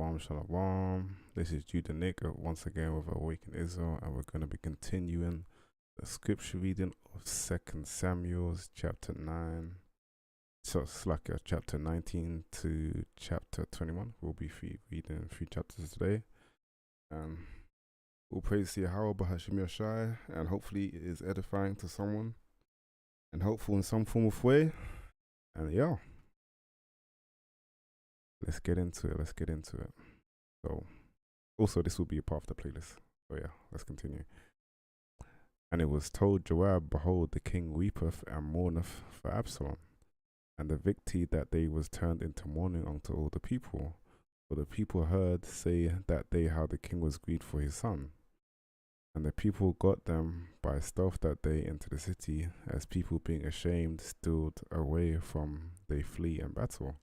Shalom, shalom. This is Judah Nick once again with Awaken Israel, and we're going to be continuing the scripture reading of 2nd Samuel chapter 9. So it's like chapter 19 to chapter 21. We'll be reading 3 chapters today. We'll praise Yahweh Bahashim Yashai, and hopefully it is edifying to someone and helpful in some form of way. And yeah, let's get into it. So, also, this will be a part of the playlist. So yeah, let's continue. And it was told Joab, behold, the king weepeth and mourneth for Absalom, and the victory that day was turned into mourning unto all the people. For the people heard say that day how the king was grieved for his son. And the people got them by stealth that day into the city, as people being ashamed stood away from they flee in battle.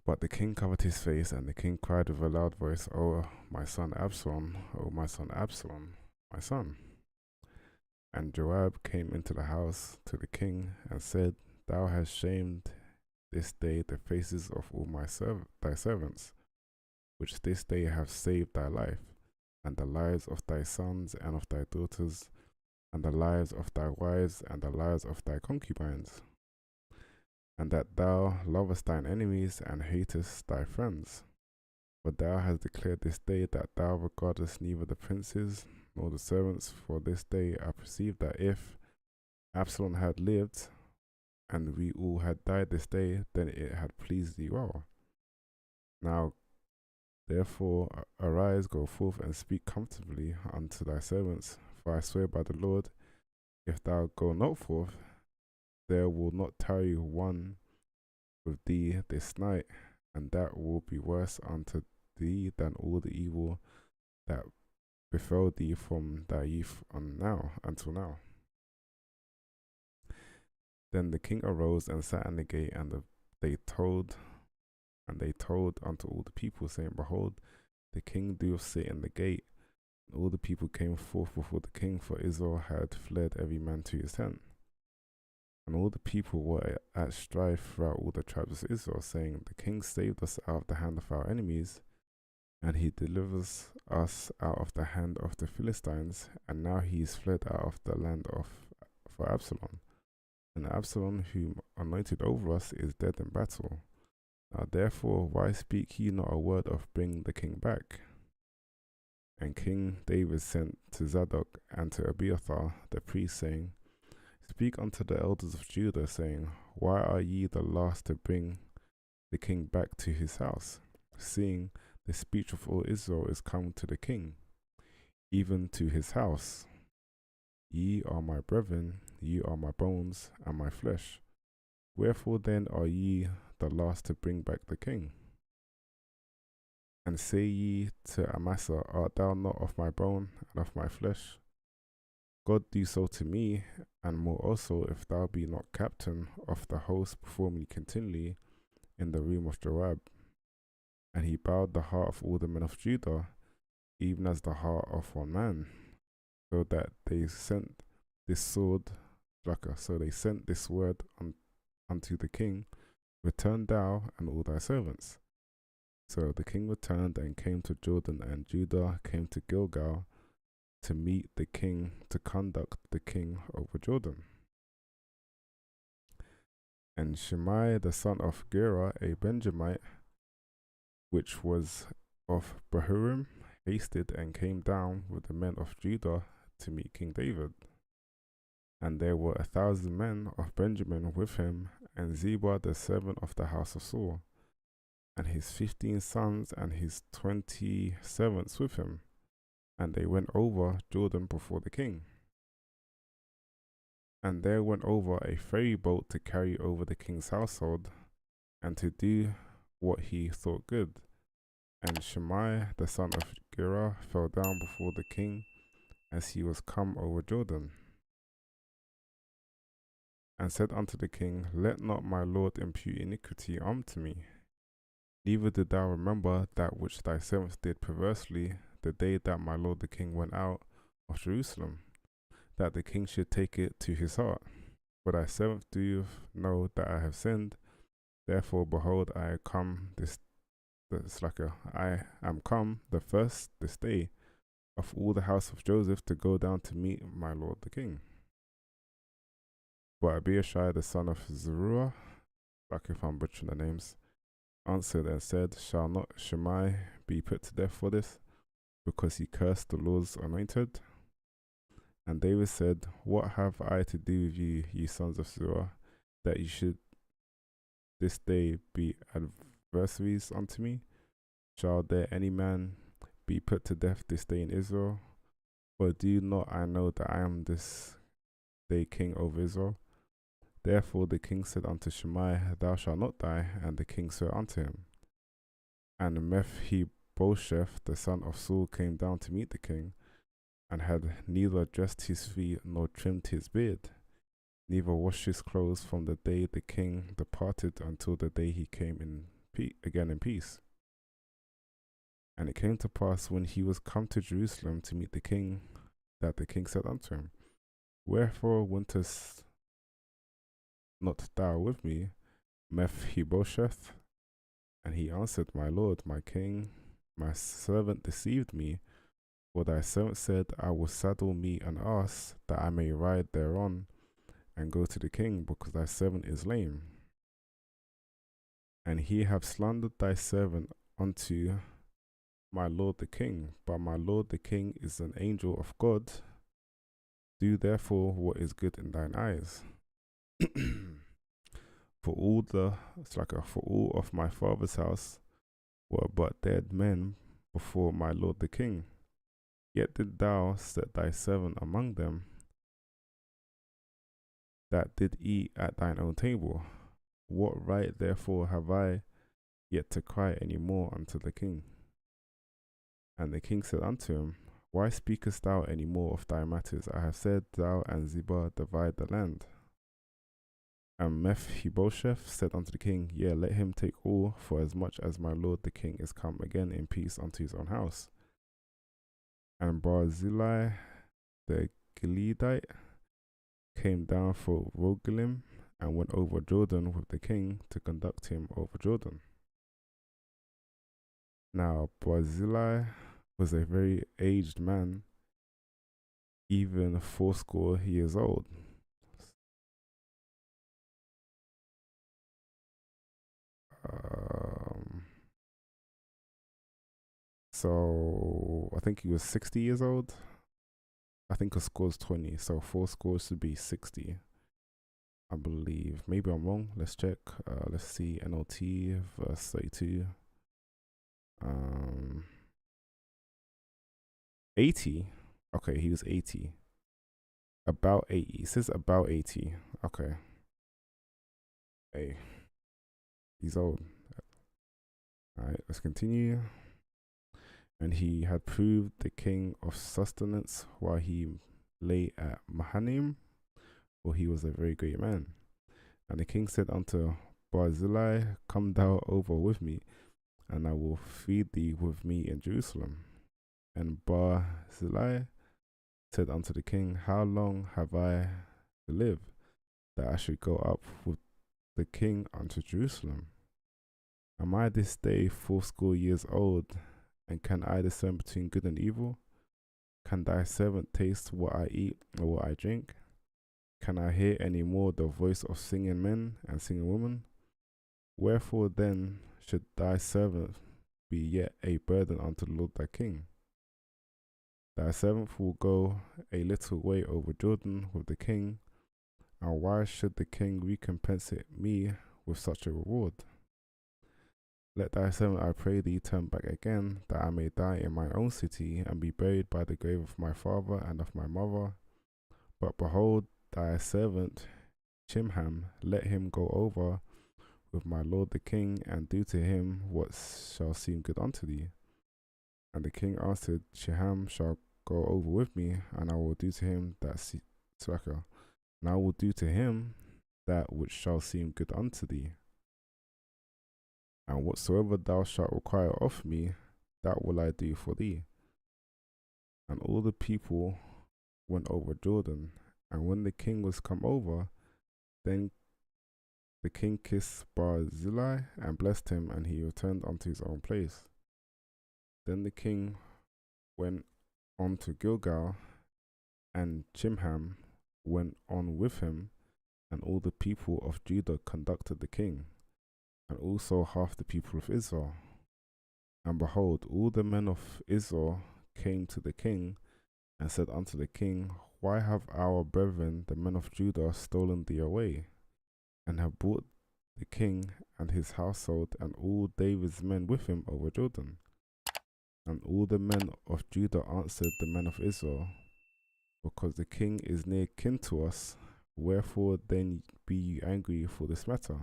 But the king covered his face, and the king cried with a loud voice, O my son Absalom, O my son Absalom, my son. And Joab came into the house to the king, and said, Thou hast shamed this day the faces of all thy servants, which this day have saved thy life, and the lives of thy sons and of thy daughters, and the lives of thy wives, and the lives of thy concubines, and that thou lovest thine enemies and hatest thy friends. For thou hast declared this day that thou regardest neither the princes nor the servants. For this day I perceive that if Absalom had lived, and we all had died this day, then it had pleased thee well. Now therefore arise, go forth, and speak comfortably unto thy servants. For I swear by the Lord, if thou go not forth, there will not tarry one with thee this night, and that will be worse unto thee than all the evil that befell thee from thy youth until now. Then the king arose and sat in the gate, and they told unto all the people, saying, Behold, the king doth sit in the gate. And all the people came forth before the king, for Israel had fled every man to his tent. And all the people were at strife throughout all the tribes of Israel, saying, The king saved us out of the hand of our enemies, and he delivers us out of the hand of the Philistines, and now he is fled out of the land for Absalom. And Absalom, whom anointed over us, is dead in battle. Now therefore, why speak ye not a word of bringing the king back? And King David sent to Zadok and to Abiathar the priest, saying, Speak unto the elders of Judah, saying, Why are ye the last to bring the king back to his house, seeing the speech of all Israel is come to the king, even to his house? Ye are my brethren, ye are my bones and my flesh. Wherefore then are ye the last to bring back the king? And say ye to Amasa, Art thou not of my bone and of my flesh? God do so to me, and more also, if thou be not captain of the host before me continually in the room of Joab. And he bowed the heart of all the men of Judah, even as the heart of one man, so that they sent this word unto the king, Return thou and all thy servants. So the king returned and came to Jordan, and Judah came to Gilgal to meet the king, to conduct the king over Jordan. And Shimei the son of Gera, a Benjamite, which was of Bahurim, hasted and came down with the men of Judah to meet King David. And there were 1,000 men of Benjamin with him, and Ziba the servant of the house of Saul, and his 15 sons and his 20 servants with him. And they went over Jordan before the king. And there went over a ferry boat to carry over the king's household, and to do what he thought good. And Shimei the son of Gera fell down before the king as he was come over Jordan, and said unto the king, Let not my lord impute iniquity unto me. Neither did thou remember that which thy servants did perversely the day that my lord the king went out of Jerusalem, that the king should take it to his heart. For thy servant doeth know that I have sinned, Therefore, behold, I come I am come the first this day of all the house of Joseph to go down to meet my lord the king. But Abiashai the son of Zeruiah, like if I'm butchering the names, answered and said, shall not Shimei be put to death for this, because he cursed the Lord's anointed? And David said, what have I to do with you, ye sons of Zeruiah, that you should this day be adversaries unto me? Shall there any man be put to death this day in Israel? For do not I know that I am this day king over Israel? Therefore the king said unto Shimei, thou shalt not die. And the king said unto him. And Mephibosheth the son of Saul came down to meet the king, and had neither dressed his feet nor trimmed his beard, neither washed his clothes from the day the king departed until the day he came in again in peace. And it came to pass, when he was come to Jerusalem to meet the king, that the king said unto him, wherefore wentest not thou with me, Mephibosheth? And he answered, my lord, my king, my servant deceived me, for thy servant said, I will saddle me an ass, that I may ride thereon, and go to the king, because thy servant is lame. And he hath slandered thy servant unto my lord the king, but my lord the king is an angel of God. Do therefore what is good in thine eyes. For all of my father's house were but dead men before my lord the king. Yet did thou set thy servant among them that did eat at thine own table. What right therefore have I yet to cry any more unto the king? And the king said unto him, why speakest thou any more of thy matters? I have said, thou and Ziba divide the land. And Mephibosheth said unto the king, yea, let him take all, for as much as my lord the king is come again in peace unto his own house. And Barzillai the Gileadite came down for Rogelim, and went over Jordan with the king to conduct him over Jordan. Now Barzillai was a very aged man, even 80 years old. So I think he was 60 years old. I think a score's 20, so 4 scores should be 60, I believe. Maybe I'm wrong. Let's check. Let's see. NLT verse 32. 80. Okay, he was 80. About 80. It says about 80. Okay. Hey, he's old. Alright, let's continue. And he had proved the king of sustenance while he lay at Mahanaim, for he was a very great man. And the king said unto Barzillai, come thou over with me, and I will feed thee with me in Jerusalem. And Barzillai said unto the king, how long have I to live, that I should go up with the king unto Jerusalem? Am I this day 80 years old, and can I discern between good and evil? Can thy servant taste what I eat or what I drink? Can I hear any more the voice of singing men and singing women? Wherefore then should thy servant be yet a burden unto the Lord thy king? Thy servant will go a little way over Jordan with the king, and why should the king recompense me with such a reward? Let thy servant, I pray thee, turn back again, that I may die in my own city, and be buried by the grave of my father and of my mother. But behold, thy servant Chimham, let him go over with my lord the king, and do to him what shall seem good unto thee. And the king answered, Chimham shall go over with me, and I will do to him and I will do to him that which shall seem good unto thee. And whatsoever thou shalt require of me, that will I do for thee. And all the people went over Jordan. And when the king was come over, then The king kissed Barzillai and blessed him, and he returned unto his own place. Then the king went on to Gilgal, and Chimham went on with him, and all the people of Judah conducted the king, and also half the people of Israel. And behold, all the men of Israel came to the king, and said unto the king, Why have our brethren, the men of Judah, stolen thee away, and have brought the king and his household and all David's men with him over Jordan? And all the men of Judah answered the men of Israel, Because the king is near kin to us, wherefore then be ye angry for this matter?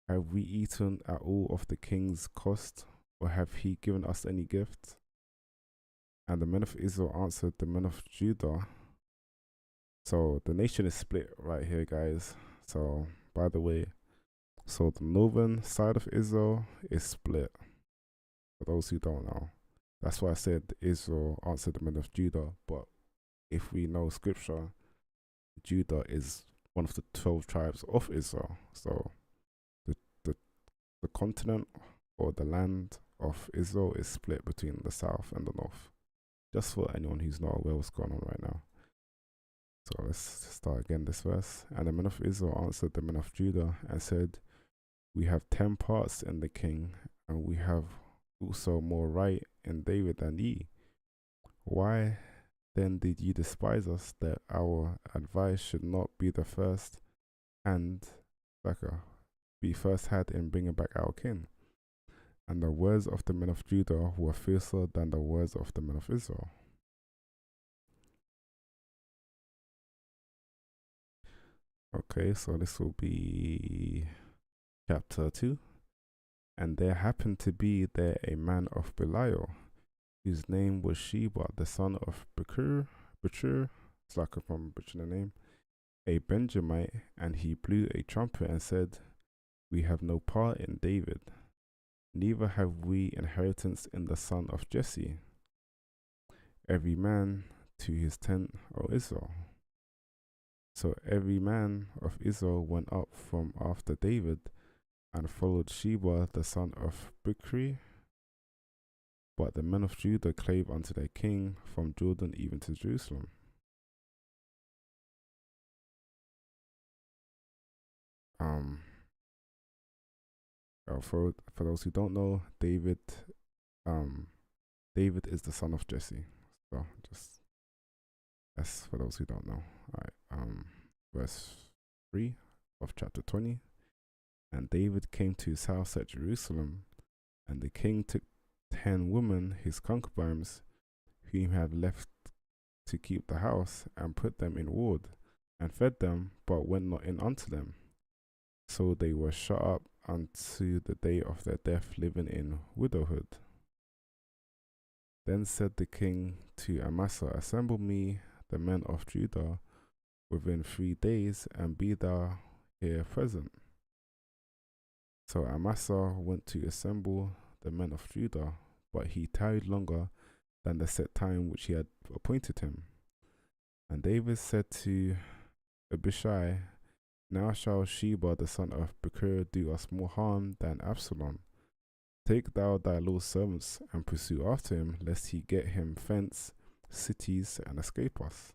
Have we eaten at all of the king's cost, or have he given us any gift? And the men of Israel answered the men of Judah. So the nation is split right here, guys. So, by the way, so the northern side of Israel is split, for those who don't know. That's why I said Israel answered the men of Judah. But if we know scripture, Judah is one of the 12 tribes of Israel. So the, the, the continent or the land of Israel is split between the south and the north. Just for anyone who's not aware what's going on right now. So let's start again this verse. And the men of Israel answered the men of Judah and said, We have 10 parts in the king, and we have also more right in David than ye. Why then did ye despise us, that our advice should not be the first and be first had in bringing back our king? And the words of the men of Judah were fiercer than the words of the men of Israel. Okay, so this will be chapter 2. And there happened to be there a man of Belial, whose name was Sheba, the son of Bechur, it's like if I'm butchering the name, a Benjamite, and he blew a trumpet and said, We have no part in David, neither have we inheritance in the son of Jesse. Every man to his tent, O Israel. So every man of Israel went up from after David, and followed Sheba the son of Bichri. But the men of Judah clave unto their king from Jordan even to Jerusalem. For those who don't know, David is the son of Jesse. So just that's for those who don't know. Alright, verse 3 of chapter 20. And David came to his house at Jerusalem, and the king took 10 women, his concubines, whom he had left to keep the house, and put them in ward, and fed them, but went not in unto them. So they were shut up unto the day of their death, living in widowhood. Then said the king to Amasa, Assemble me the men of Judah within 3 days, and be thou here present. So Amasa went to assemble the men of Judah, but he tarried longer than the set time which he had appointed him. And David said to Abishai, Now shall Sheba the son of Bechur do us more harm than Absalom. Take thou thy Lord's servants and pursue after him, lest he get him fence, cities, and escape us.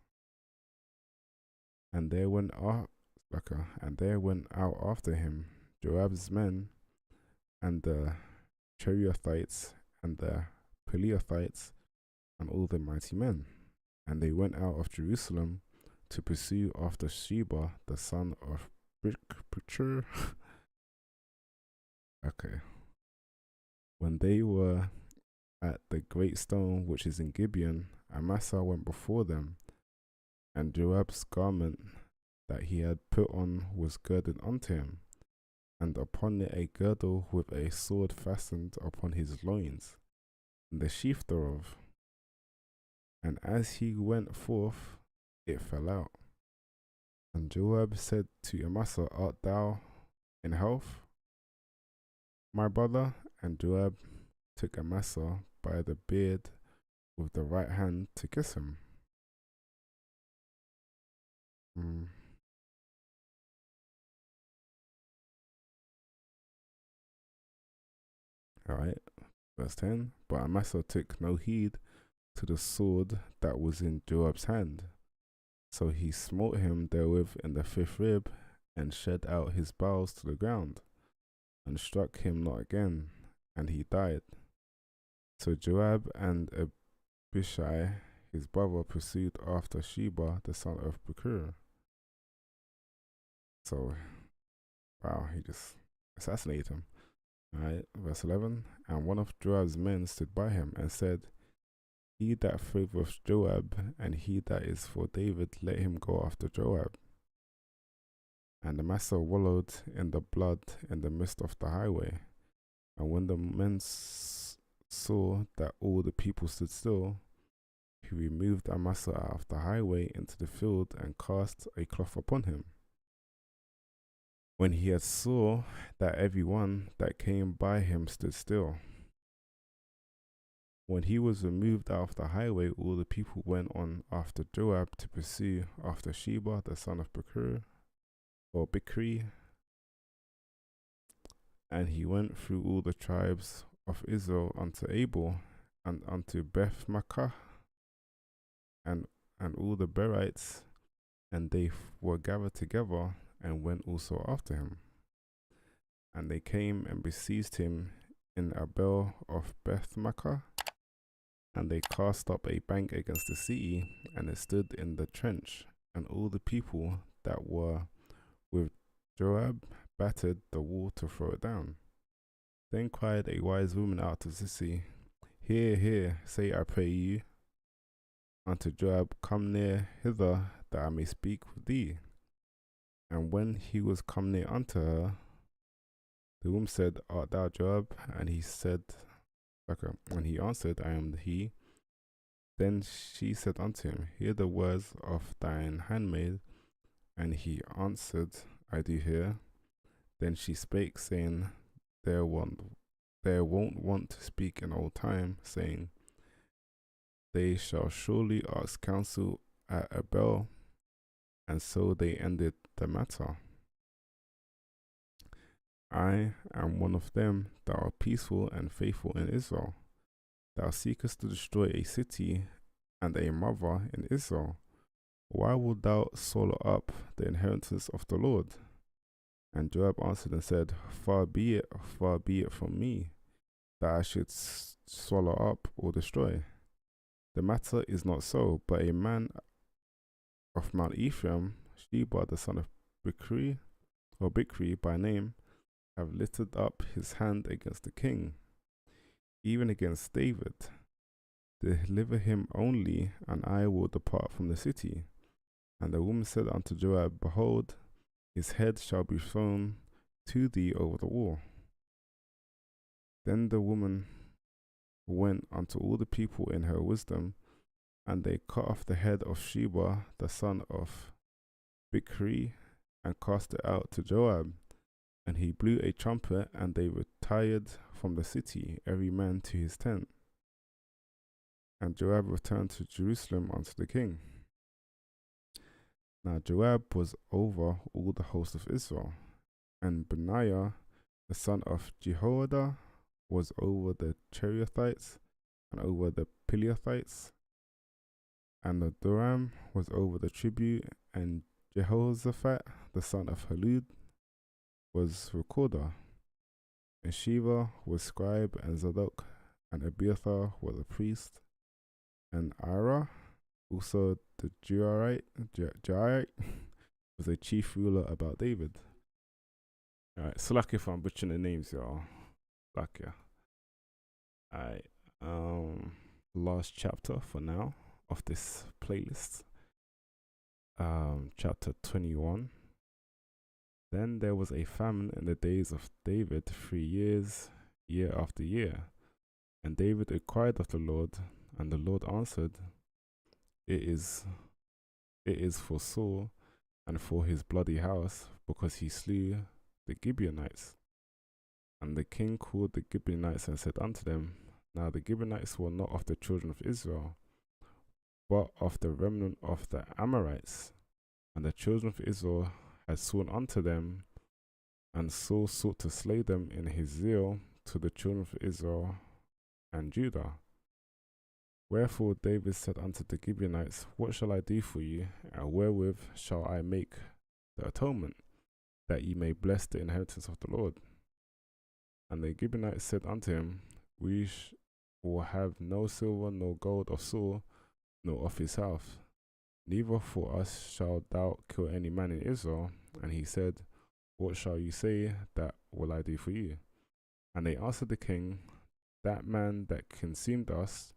And there went out after him Joab's men, and the Cherethites, and the Peleathites, and all the mighty men. And they went out of Jerusalem to pursue after Sheba the son of Bichri. Okay. When they were at the great stone which is in Gibeon, Amasa went before them, and Joab's garment that he had put on was girded unto him, and upon it a girdle with a sword fastened upon his loins, and the sheath thereof. And as he went forth, it fell out. And Joab said to Amasa, Art thou in health, my brother? And Joab took Amasa by the beard with the right hand to kiss him. Alright, verse 10. But Amasa took no heed to the sword that was in Joab's hand. So he smote him therewith in the fifth rib, and shed out his bowels to the ground, and struck him not again, and he died. So Joab and Abishai his brother pursued after Sheba the son of Bechur. So, wow, he just assassinated him. Alright, verse 11. And one of Joab's men stood by him and said, He that favoureth Joab, and he that is for David, let him go after Joab. And Amasa wallowed in the blood in the midst of the highway. And when the men saw that all the people stood still, he removed Amasa out of the highway into the field and cast a cloth upon him. When he had saw that every one that came by him stood still. When he was removed out of the highway, all the people went on after Joab to pursue after Sheba the son of Bechur, or Bichri. And he went through all the tribes of Israel unto Abel, and unto Beth Makkah, and all the Berites, and they were gathered together, and went also after him. And they came and besieged him in Abel of Beth Makkah, and they cast up a bank against the city, and it stood in the trench, and all the people that were with Joab battered the wall to throw it down. Then cried a wise woman out of the city, Hear, hear, say I pray you unto Joab, Come near hither, that I may speak with thee. And when he was come near unto her, the woman said, Art thou Joab? And he said, and he answered, I am he. Then she said unto him, Hear the words of thine handmaid. And he answered, I do hear. Then she spake, saying, There won't want to speak in old time, saying, They shall surely ask counsel at Abel. And so they ended the matter. I am one of them that are peaceful and faithful in Israel. Thou seekest to destroy a city and a mother in Israel. Why wilt thou swallow up the inheritance of the Lord? And Joab answered and said, far be it from me, that I should swallow up or destroy. The matter is not so, but a man of Mount Ephraim, Sheba the son of Bichri by name, have lifted up his hand against the king, even against David. Deliver him only, and I will depart from the city. And the woman said unto Joab, Behold, his head shall be thrown to thee over the wall. Then the woman went unto all the people in her wisdom, and they cut off the head of Sheba the son of Bichri, and cast it out to Joab. And he blew a trumpet, and they retired from the city, every man to his tent. And Joab returned to Jerusalem unto the king. Now Joab was over all the host of Israel, and Benaiah the son of Jehoiada was over the Cherethites, and over the Pelethites, and Adoram was over the tribute, and Jehoshaphat the son of Halud was recorder, and Sheva was scribe, and Zadok and Abiathar were the priest, and Ira, also the Jairite, was a chief ruler about David. Alright, so lucky if I'm butchering the names, y'all. Lucky. Alright, last chapter for now of this playlist. Chapter 21. Then there was a famine in the days of David 3 years, year after year. And David inquired of the Lord, and the Lord answered, It is for Saul and for his bloody house, because he slew the Gibeonites. And the king called the Gibeonites and said unto them, Now the Gibeonites were not of the children of Israel, but of the remnant of the Amorites. And the children of Israel had sworn unto them, and Saul sought to slay them in his zeal, to the children of Israel and Judah. Wherefore David said unto the Gibeonites, What shall I do for you, and wherewith shall I make the atonement, that ye may bless the inheritance of the Lord? And the Gibeonites said unto him, We will have no silver nor gold of Saul, nor of his house, neither for us shalt thou kill any man in Israel. And he said, What shall you say that will I do for you? And they answered the king, That man that consumed us,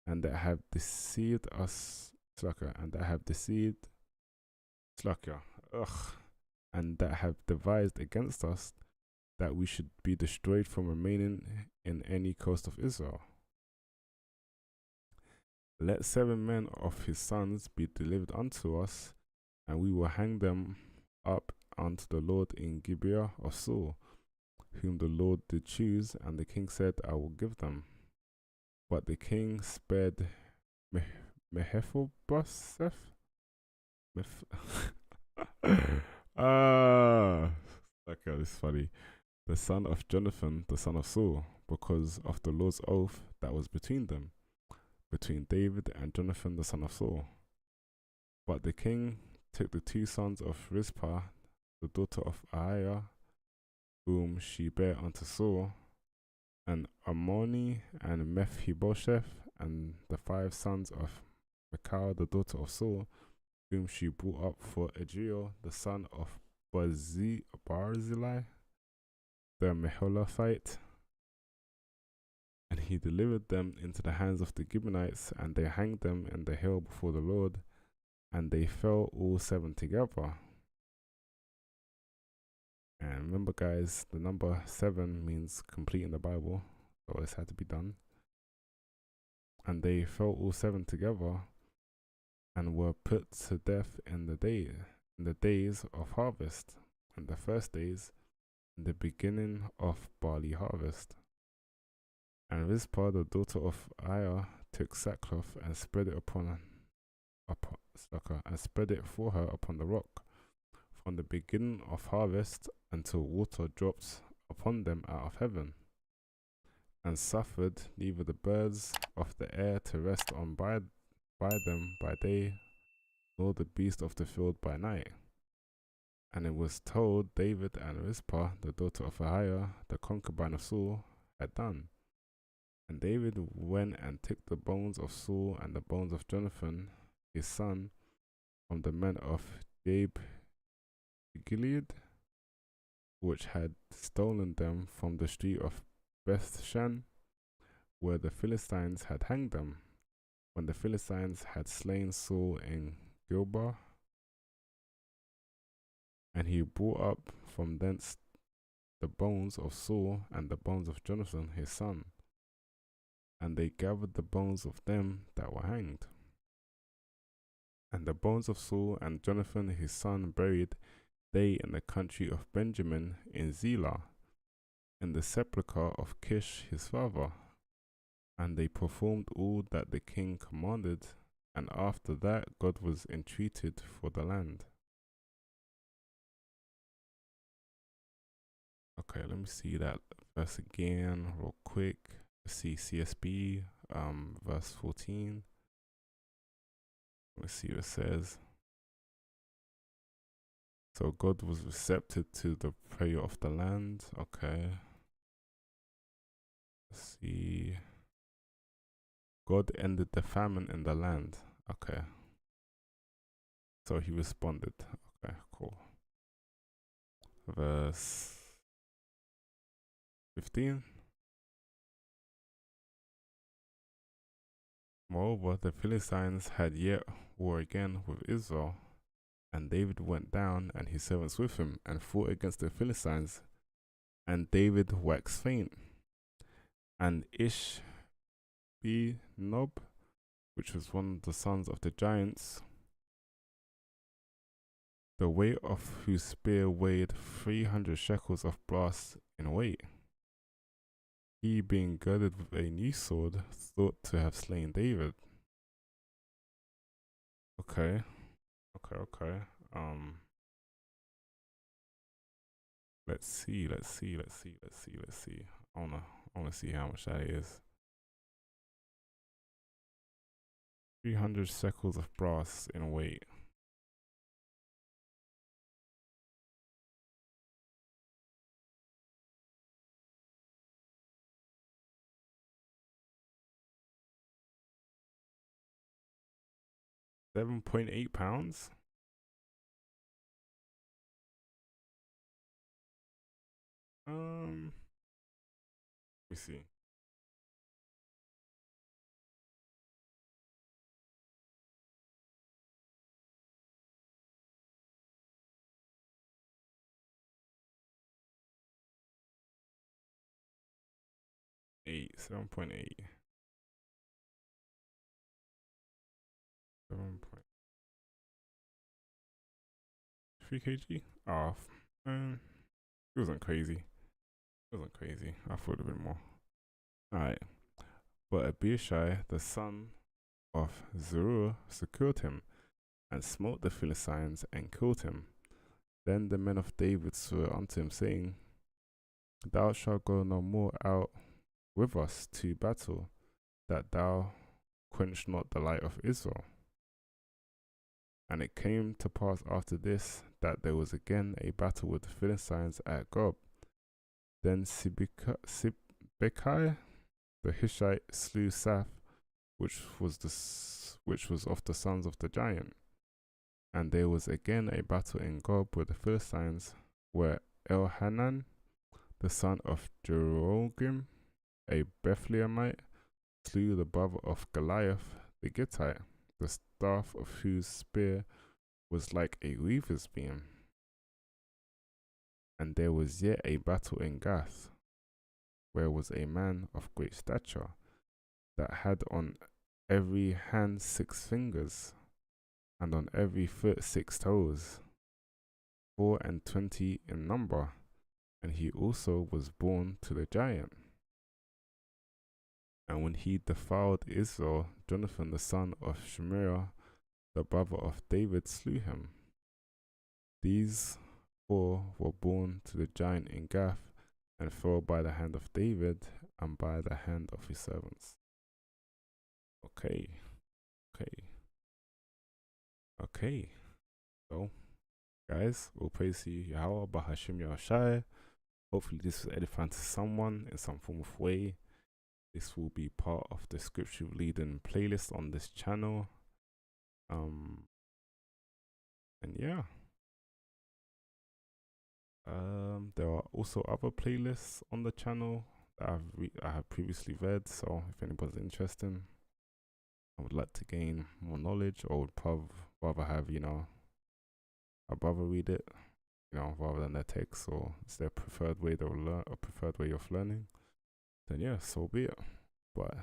and that have deceived us, and that have deceived, and that have devised against us, that we should be destroyed from remaining in any coast of Israel. Let 7 men of his sons be delivered unto us, and we will hang them up unto the Lord in Gibeah of Saul, whom the Lord did choose. And the king said, I will give them. But the king spared Mephibosheth. Okay, this is funny. The son of Jonathan, the son of Saul, because of the Lord's oath that was between them, between David and Jonathan, the son of Saul. But the king took the 2 sons of Rizpah, the daughter of Aiah, whom she bare unto Saul, and Ammoni and Mephibosheth, and the 5 sons of Michal, the daughter of Saul, whom she brought up for Adriel, the son of Barzillai, the Meholathite. And he delivered them into the hands of the Gibeonites, and they hanged them in the hill before the Lord, and they fell all 7 together. And remember, guys, the number 7 means complete in the Bible, so this had to be done. And they fell all 7 together, and were put to death in the days of harvest, and the first days, in the beginning of barley harvest. And Rizpah, the daughter of Aiah, took sackcloth and spread it and spread it for her upon the rock, from the beginning of harvest until water dropped upon them out of heaven, and suffered neither the birds of the air to rest on by them by day, nor the beast of the field by night. And it was told David and Rizpah, the daughter of Aiah, the concubine of Saul, had done. And David went and took the bones of Saul and the bones of Jonathan, his son, from the men of Gilead, which had stolen them from the street of Bethshan, where the Philistines had hanged them, when the Philistines had slain Saul in Gilboa. And he brought up from thence the bones of Saul and the bones of Jonathan his son, and they gathered the bones of them that were hanged. And the bones of Saul and Jonathan his son buried they in the country of Benjamin in Zelah, in the sepulchre of Kish his father. And they performed all that the king commanded, and after that God was entreated for the land. Okay, let me see that verse again real quick. Let's see CSB, verse 14. Let's see what it says. So God was receptive to the prayer of the land. Okay. Let's see. God ended the famine in the land. Okay. So he responded. Okay, cool. Verse 15. Moreover, the Philistines had yet war again with Israel, and David went down and his servants with him, and fought against the Philistines, and David waxed faint. And Ishbi-Nob, which was one of the sons of the giants, the weight of whose spear weighed 300 shekels of brass in weight, he being girded with a new sword, thought to have slain David. Okay. Let's see. I wanna see how much that is. 300 shekels of brass in weight. £7.8. Let me see. Eight, 7.8. 7.3 kg? Oh, it wasn't crazy. It wasn't crazy. I thought a bit more. Alright. But Abishai, the son of Zeruiah, secured him, and smote the Philistines, and killed him. Then the men of David swore unto him, saying, Thou shalt go no more out with us to battle, that thou quench not the light of Israel. And it came to pass after this, that there was again a battle with the Philistines at Gob. Then Sibbecai the Hishite slew Saph, which was of the sons of the giant. And there was again a battle in Gob with the Philistines, where Elhanan, the son of Jeroham, a Bethlehemite, slew the brother of Goliath the Gittite, the staff of whose spear was like a weaver's beam. And there was yet a battle in Gath, where was a man of great stature, that had on every hand 6 fingers, and on every foot 6 toes, 24 in number, and he also was born to the giant. And when he defiled Israel, Jonathan the son of Shemaiah, the brother of David, slew him. These 4 were born to the giant in Gath, and fell by the hand of David, and by the hand of his servants. Okay. So, guys, all praise to you, Yahweh, Bahashim Yahushai. Hopefully this was edifying to someone in some form of way. This will be part of the scripture reading playlist on this channel. And yeah. There are also other playlists on the channel that I have previously read, so if anybody's interested, I would like to gain more knowledge, or would rather have, a brother read it, rather than their text, or it's their preferred way they'll learn, or preferred way of learning, then yeah, so be it. But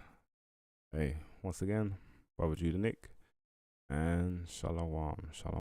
hey, once again, Brother Judah Nick, and Shalom.